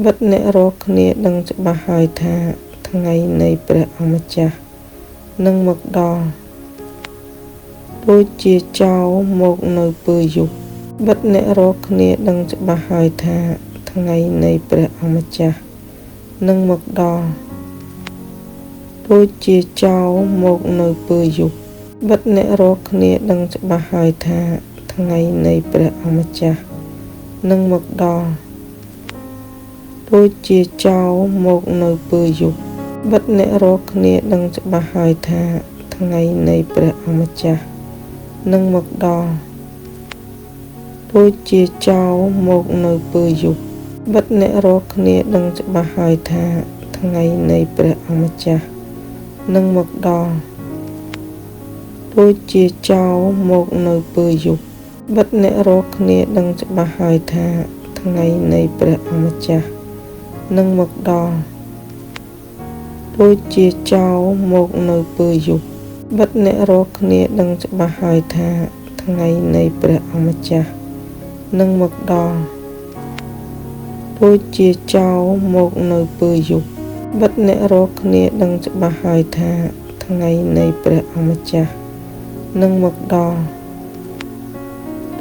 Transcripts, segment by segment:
បិទអ្នករកគ្នាដឹងច្បាស់ហើយថាថ្ងៃនៃព្រះអម្ចាស់នឹងមកដល់ដូចជាចោលមកនៅពេលយប់បិទអ្នករកគ្នាដឹងច្បាស់ហើយថាថ្ងៃនៃព្រះអម្ចាស់នឹងមកដល់ដូចជាចោលមកនៅពេលយប់បិទអ្នករកគ្នាដឹងច្បាស់ហើយថាថ្ងៃនៃព្រះអម្ចាស់នឹងមកដល់ដូចជាចោលមកនៅពេលយប់បិទអ្នករកគ្នាដឹងច្បាស់ហើយថាថ្ងៃនៃព្រះអម្ចាស់នឹងមកដល់ដូចជាចោលមកនៅពេលយប់បិទអ្នករកគ្នាដឹងច្បាស់ហើយថាថ្ងៃនៃព្រះអម្ចាស់នឹងមកដល់ដូចជាចោលមកនៅពេលយប់បិទអ្នករកគ្នាដឹងច្បាស់ហើយថាថ្ងៃនៃព្រះអម្ចាស់នឹងមកដល់ដូចជាចោលមកនៅពេលយប់បិទអ្នករកគ្នាដឹងច្បាស់ហើយថាថ្ងៃនៃព្រះអម្ចាស់នឹងមកដល់ដូចជាចោលមកនៅពេលយប់បិទអ្នករកគ្នាដឹងច្បាស់ហើយថាថ្ងៃនៃព្រះអម្ចាស់នឹងមកដល់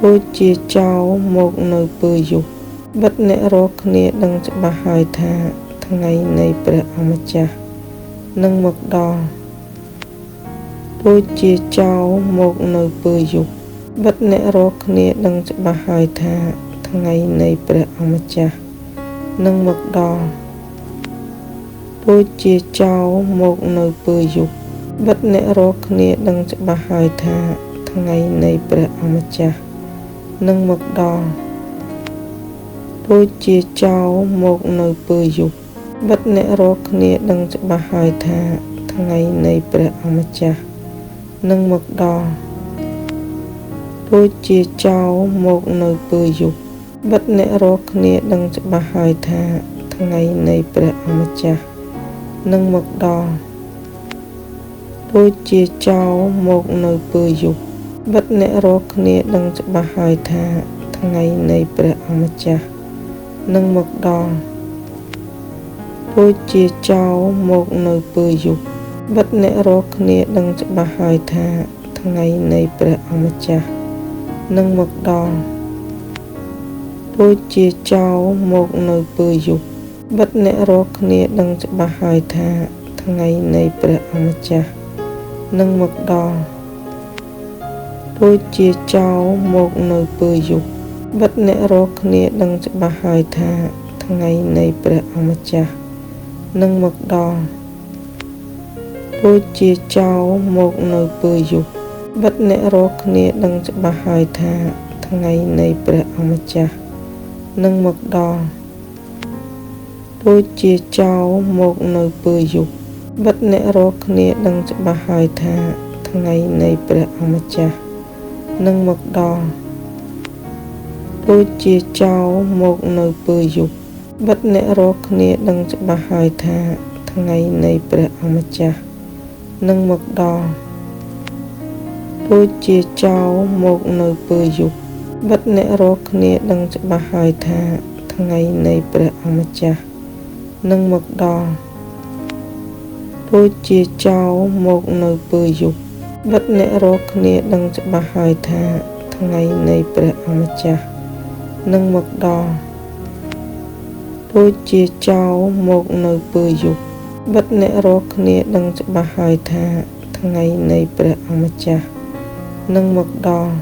ដូចជាចោលមកនៅពេលយប់បិទអ្នករកគ្នាដឹងច្បាស់ហើយថាថ្ងៃនៃព្រះអម្ចាស់នឹងមកដល់ដូចជាចោលមកនៅពេលយប់បិទអ្នករកគ្នាដឹងច្បាស់ហើយថាថ្ងៃនៃព្រះអម្ចាស់នឹងមកដល់ដូចជាចោលមកនៅពេលយប់បិទអ្នករកគ្នាដឹងច្បាស់ហើយថាថ្ងៃនៃព្រះអម្ចាស់នឹងមកដល់ដូចជាចោលមកនៅពេលយប់បិទអ្នករកគ្នាដឹងច្បាស់ហើយថាថ្ងៃនៃព្រះអម្ចាស់នឹងមកដល់ដូចជាចោលមកនៅពេលយប់បិទអ្នករកគ្នាដឹងច្បាស់ហើយថាថ្ងៃនៃព្រះអម្ចាស់នឹងមកដល់ដូចជាចោលមកនៅពេលយប់បិទអ្នករកគ្នាដឹងច្បាស់ហើយថាថ្ងៃនៃព្រះអម្ចាស់នឹងមកដល់ដូចជាចោលមកនៅពេលយប់បិទអ្នករកគ្នាដឹងច្បាស់ហើយថាថ្ងៃនៃព្រះអម្ចាស់នឹងមកដល់ដូចជាចោលមកនៅពេលយប់បិទអ្នករកគ្នាដឹងច្បាស់ហើយថាថ្ងៃនៃព្រះអម្ចាស់នឹងមកដល់ដូចជាចោលមកនៅពេលយប់បិទអ្នករកគ្នាដឹងច្បាស់ហើយថាថ្ងៃនៃព្រះអម្ចាស់នឹងមកដល់ដូចជាចោលមកនៅពេលយប់បិទអ្នករកគ្នាដឹងច្បាស់ហើយថាថ្ងៃនៃព្រះអម្ចាស់នឹងមកដល់ដូចជាចោលមកនៅពេលយប់បិទអ្នករកគ្នាដឹងច្បាស់ហើយថាថ្ងៃនៃព្រះអម្ចាស់នឹងមកដល់ដូចជាចោលមកនៅពេលយប់បិទអ្នករកគ្នាដឹងច្បាស់ហើយថាថ្ងៃនៃព្រះអម្ចាស់នឹងមកដល់ដូចជាចោលមកនៅពេលយប់បិទអ្នករកគ្នាដឹងច្បាស់ហើយថាថ្ងៃនៃព្រះអម្ចាស់នឹងមកដល់ដូចជាចោលមកនៅពេលយប់បិទអ្នករកគ្នាដឹងច្បាស់ហើយថាថ្ងៃនៃព្រះអម្ចាស់នឹងមកដល់ដូចជាចោលមកនៅពេលយប់បិទអ្នករកគ្នាដឹងច្បាស់ហើយថាថ្ងៃនៃព្រះអម្ចាស់នឹងមកដល់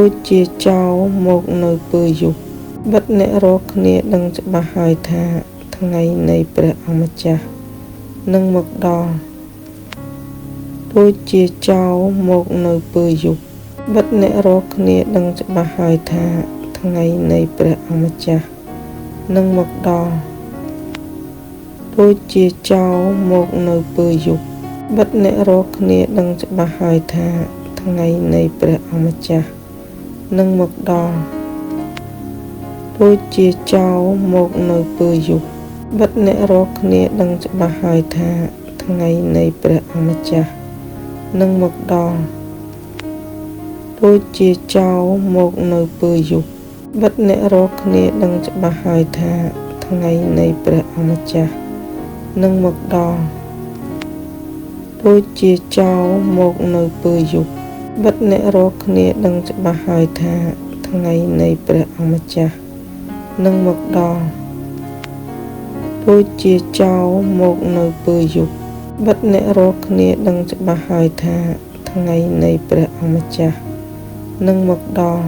ដូចជាចោលមកនៅពេលយប់បិទអ្នករកគ្នាដឹងច្បាស់ហើយថាថ្ងៃនៃព្រះអម្ចាស់នឹងមកដល់ដូចជាចោលមកនៅពេលយប់បិទអ្នករកគ្នាដឹងច្បាស់ហើយថាថ្ងៃនៃព្រះអម្ចាស់នឹងមកដល់ដូចជាចោលមកនៅពេលយប់បិទអ្នករកគ្នាដឹងច្បាស់ហើយថាថ្ងៃនៃព្រះអម្ចាស់នឹងមកដល់ដូចជាចោលមកនៅពេលយប់បិទអ្នករកគ្នាដឹងច្បាស់ហើយថាថ្ងៃនៃព្រះអម្ចាស់នឹងមកដល់ដូចជាចោលមកនៅពេលយប់ បិទអ្នករកគ្នាដឹងច្បាស់ហើយថាថ្ងៃនៃព្រះអម្ចាស់នឹងមកដល់ដូចជាចោលមកនៅពេលយប់បិទអ្នករកគ្នាដឹងច្បាស់ហើយថាថ្ងៃនៃព្រះអម្ចាស់នឹងមកដល់ដូចជាចោលមកនៅពេលយប់បិទអ្នករកគ្នាដឹងច្បាស់ហើយថាថ្ងៃនៃព្រះអម្ចាស់នឹងមកដល់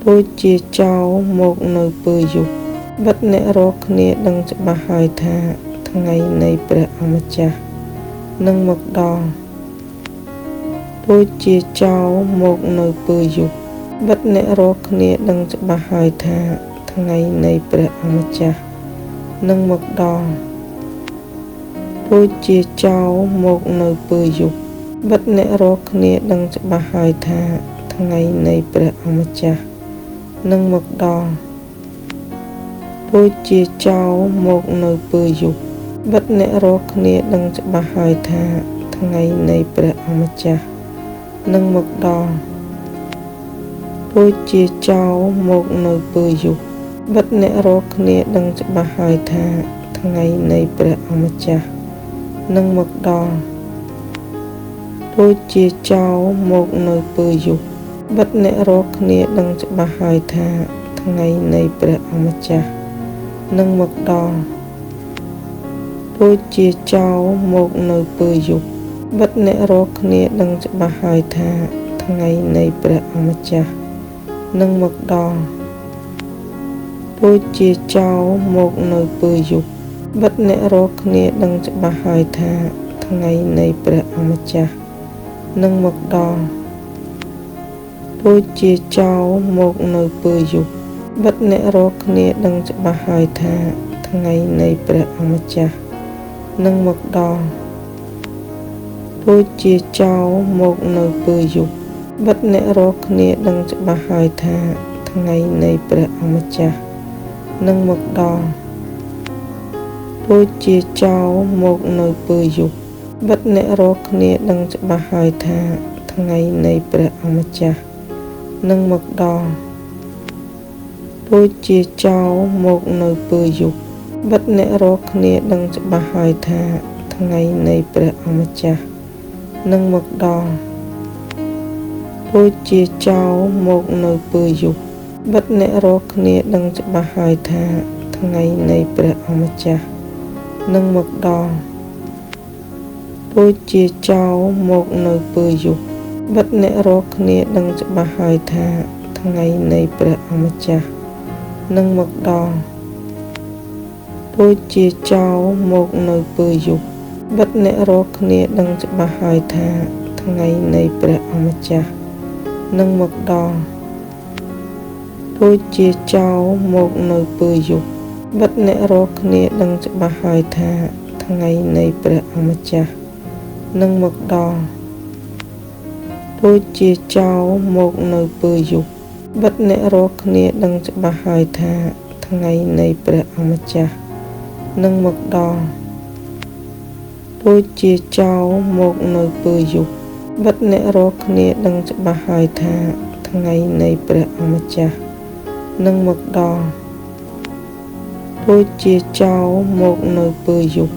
ដូចជាចោលមកនៅពេលយប់បិទអ្នករកគ្នាដឹងច្បាស់ហើយថាថ្ងៃនៃព្រះអម្ចាស់នឹងមកដល់ដូចជាចោលមកនៅពេលយប់បិទអ្នករកគ្នាដឹងច្បាស់ហើយថាថ្ងៃនៃព្រះអម្ចាស់នឹងមកដល់ដូចជាចោលមកនៅពេលយប់បិទអ្នករកគ្នាដឹងច្បាស់ហើយថាថ្ងៃនៃព្រះអម្ចាស់នឹងមកដល់ដូចជាចោលមកនៅពេលយប់បិទអ្នករកគ្នាដឹងច្បាស់ហើយថាថ្ងៃនៃព្រះអម្ចាស់នឹងមកដល់ដូចជាចោលមកនៅពេលយប់បិទអ្នករកគ្នាដឹងច្បាស់ហើយថាថ្ងៃនៃព្រះអម្ចាស់នឹងមកដល់ដូចជាចោលមកនៅពេលយប់បិទអ្នករកគ្នាដឹងច្បាស់ហើយថាថ្ងៃនៃព្រះអម្ចាស់នឹងមកដល់ដូចជាចោលមកនៅពេលយប់បិទអ្នករកគ្នាដឹងច្បាស់ហើយថាថ្ងៃនៃព្រះអម្ចាស់នឹងមកដល់ដូចជាចោលមកនៅពេលយប់បិទអ្នករកគ្នាដឹងច្បាស់ហើយថាថ្ងៃនៃព្រះអម្ចាស់នឹងមកដល់ដូចជាចោលមកនៅពេលយប់បិទអ្នករកគ្នាដឹងច្បាស់ហើយថាថ្ងៃនៃព្រះអម្ចាស់នឹងមកដល់ដូចជាចោលមកនៅពេលយប់បិទអ្នករកគ្នាដឹងច្បាស់ហើយថាថ្ងៃនៃព្រះអម្ចាស់នឹងមកដល់ដូចជាចោលមកនៅពេលយប់បិទអ្នករកគ្នាដឹងច្បាស់ហើយថាថ្ងៃនៃព្រះអម្ចាស់នឹងមកដល់ដូចជាចោលមកនៅពេលយប់បិទអ្នករកគ្នាដឹងច្បាស់ហើយថាថ្ងៃនៃព្រះអម្ចាស់នឹងមកដល់ដូចជាចោលមកនៅពេលយប់បិទអ្នករកគ្នាដឹងច្បាស់ហើយថាថ្ងៃនៃព្រះអម្ចាស់នឹងមកដល់ដូចជាចោលមកនៅពេលយប់បិទអ្នករកគ្នាដឹងច្បាស់ហើយថាថ្ងៃនៃព្រះអម្ចាស់នឹងមកដល់ដូចជាចោលមកនៅពេលយប់បិទអ្នករកគ្នាដឹងច្បាស់ហើយថាថ្ងៃនៃព្រះអម្ចាស់នឹងមកដល់ដូចជាចោលមកនៅពេលយប់បិទអ្នករកគ្នាដឹងច្បាស់ហើយថាថ្ងៃនៃព្រះអម្ចាស់នឹងមកដល់ដូចជាចោលមកនៅពេលយប់បិទអ្នករកគ្នាដឹងច្បាស់ហើយថាថ្ងៃនៃព្រះអម្ចាស់នឹងមកដល់ដូចជាចោលមកនៅពេលយប់បិទអ្នករកគ្នាដឹងច្បាស់ហើយថាថ្ងៃនៃព្រះអម្ចាស់នឹងមកដល់ដូចជាចោលមកនៅពេលយប់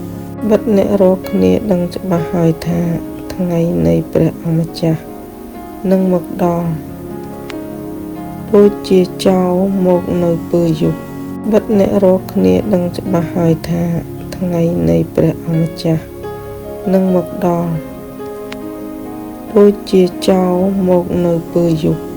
បិទអ្នករកគ្នាដឹងច្បាស់ហើយថាថ្ងៃនៃព្រះអម្ចាស់នឹងមកដល់ដូចជាចោលមកនៅពេលយប់បិទអ្នករកគ្នាដឹងច្បាស់ហើយថាថ្ងៃនៃព្រះអម្ចាស់នឹងមកដល់ដូចជាចោលមកនៅពេលយប់